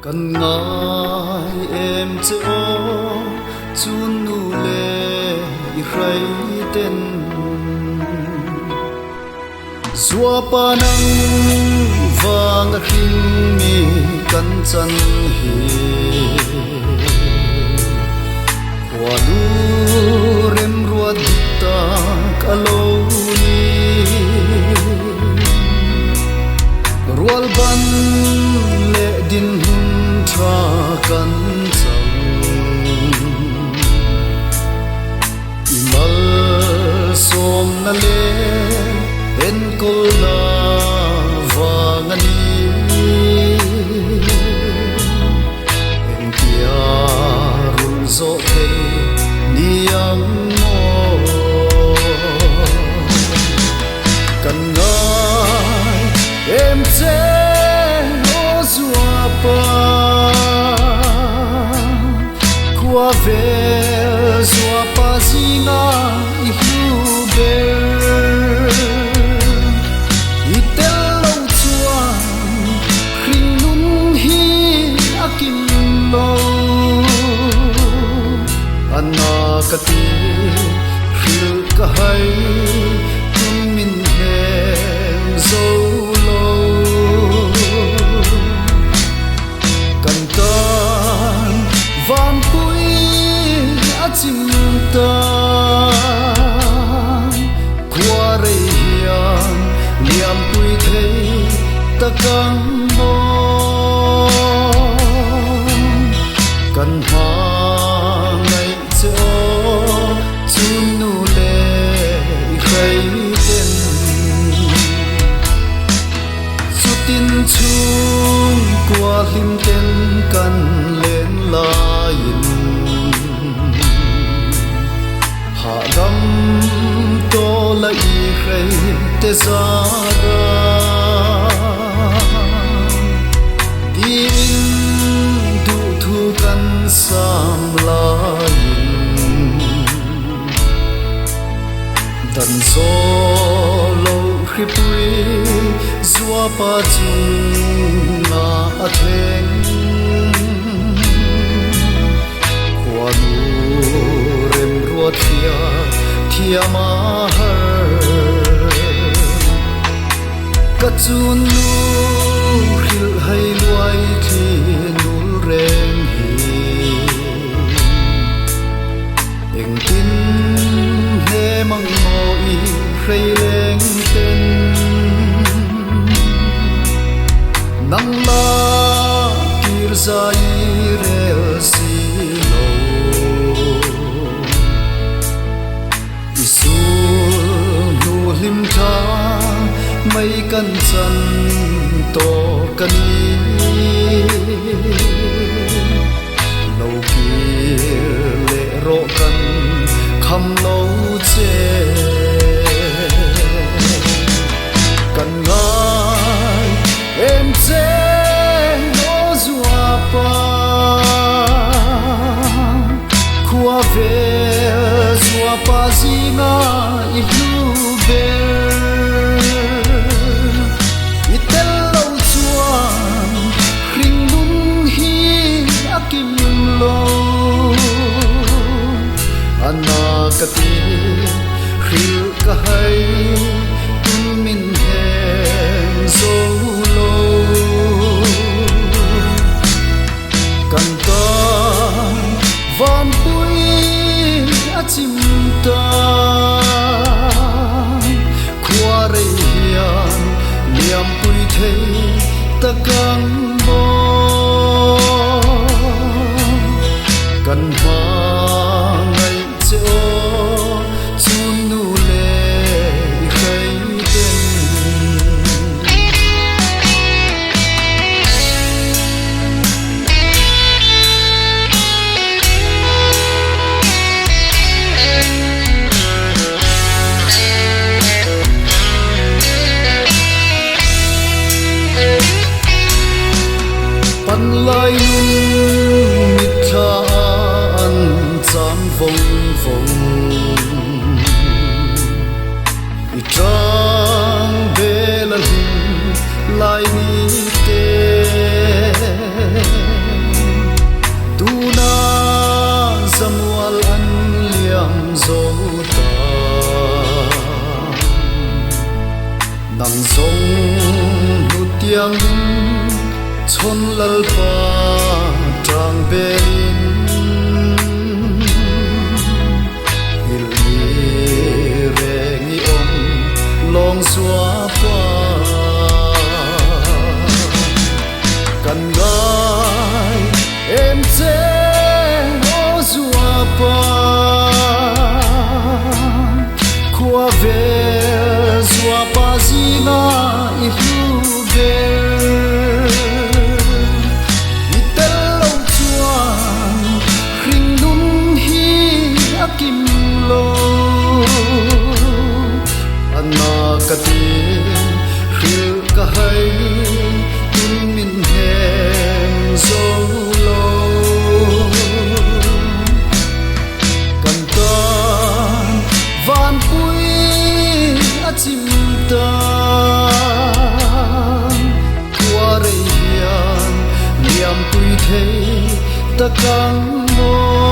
Cần ngài em chỗ chun nu lệ khai tên Zua pa nang vang khinh mi kan chan hi Wa du rem ruat ta kalo ni Rual ban le din hun tra kan chang Imal som na le en kol na vangani en kia rul zo te niang mo kan ngai em che o zua pa qua về zua pa zinga I hu ber Anakati khil kahai kun min hem zolo kantan van pui achim ta kware hian liam pui thei takang mo kan ha chung qua lim ten kan len lain ha gam to la I khai te zara din du thu kan sam lain dan zo lo khipui zua pa chung na a theng khwa nu rem ruat thia ma har ka chun nu khil hai luai thi nul rem hi eng tin he mang mo I khai leng ten nang la kir zai rel si lo isu nu lim tha mai kan chan to kani lo kir le ro kan kham lo che kan ngai em che o zua pa khua ve zua pa zinga I hu ber I tel lo chuan khring lung hi akim lo anakati khil kahai kun min hem zolo kantan van pui achim ta khware hian liam pui thei takang mo kan ma ngai che o chun nu le khai ten pan lai nun mit tha an cham vong vong I trang ve la lai ni te nang zong nu tiang chon lal pa tang belin hil ni rengi om long xóa pa kan ngai em che o zua pa qua về zua pa zinga i hu ver i tel lo chuan hring nun hi akim lo anna ka tin hil ka hai tin min hem zo lo kan tan van pui a chim ta qua rei hian liam pui thei ta kang mo